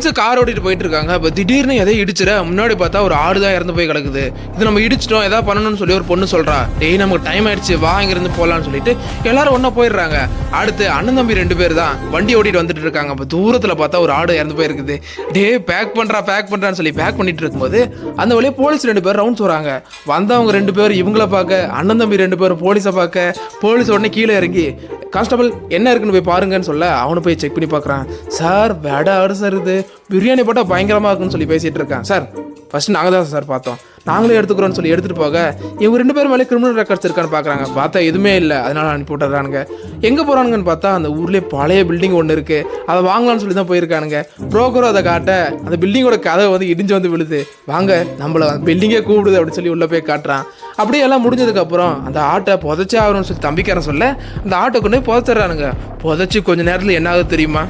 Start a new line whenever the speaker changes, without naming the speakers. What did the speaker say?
Friends car ஓட்டிட்டு போயிட்டு இருக்காங்க. அப்போ திடீர்னு எதை இடிச்சிட முன்னாடி பார்த்தா ஒரு ஆடு தான் இறந்து போய் கிடக்குது. இது நம்ம இடிச்சிட்டோம், எதாவது பண்ணணும்னு சொல்லி ஒரு பொண்ணு சொல்கிறா. டேய் நமக்கு டைம் ஆயிடுச்சு, வா இங்கிருந்து போகலான்னு சொல்லிட்டு எல்லாரும் ஒன்றா போயிடுறாங்க. அடுத்து அண்ணன் தம்பி 2 பேர் தான் வண்டி ஓட்டிட்டு வந்துட்டு இருக்காங்க. அப்போ தூரத்தில் பார்த்தா ஒரு ஆடு இறந்து போயிருக்குது. டே பேக் பண்ணுறான்னு சொல்லி பேக் பண்ணிட்டு இருக்கும்போது அந்த வழியே போலீஸ் 2 பேர் ரவுண்ட்ஸ் வராங்க. வந்தவங்க 2 பேர் இவங்கள பார்க்க, அண்ணன் தம்பி 2 பேரும் போலீஸை பார்க்க, போலீஸ் உடனே கீழே இறங்கி கான்ஸ்டபிள் என்ன இருக்குன்னு போய் பாருங்கன்னு சொல்ல அவனை போய் செக் பண்ணி பார்க்குறான். சார் வேட ஆடு சார், இது பிரியாணி போட்டால் பயங்கரமாக இருக்குன்னு சொல்லி பேசிகிட்டு இருக்கான். சார் ஃபஸ்ட்டு நாங்கள் தான் சார் பார்த்தோம், நாங்களே எடுத்துக்கிறோன்னு சொல்லி எடுத்துகிட்டு போக இவங்க 2 பேர் மேலே கிரிமினல் ரெக்கார்ட்ஸ் இருக்கான்னு பார்க்குறாங்க. பார்த்தா எதுவுமே இல்லை, அதனால அனுப்பி விட்டுறானுங்க. எங்கே போகிறானுங்கன்னு பார்த்தா அந்த ஊர்லேயே பழைய பில்டிங் ஒன்று இருக்குது, அதை வாங்கலான்னு சொல்லி தான் போயிருக்கானுங்க. ப்ரோக்கரும் அதை காட்ட அந்த பில்டிங்கோட கதவை வந்து இடிஞ்சு வந்து விழுது. வாங்க நம்மளை பில்டிங்கே கூப்பிடுது அப்படின்னு சொல்லி உள்ளே போய் காட்டுறான். அப்படியே எல்லாம் முடிஞ்சதுக்கப்புறம் அந்த ஆட்டை புதைச்சே ஆகணும்னு சொல்லி தம்பிக்காரன் சொல்ல அந்த ஆட்டை கொண்டு போய் புதைச்சிட்றானுங்க. புதைச்சி கொஞ்சம் நேரத்தில் என்ன ஆகுது தெரியுமா?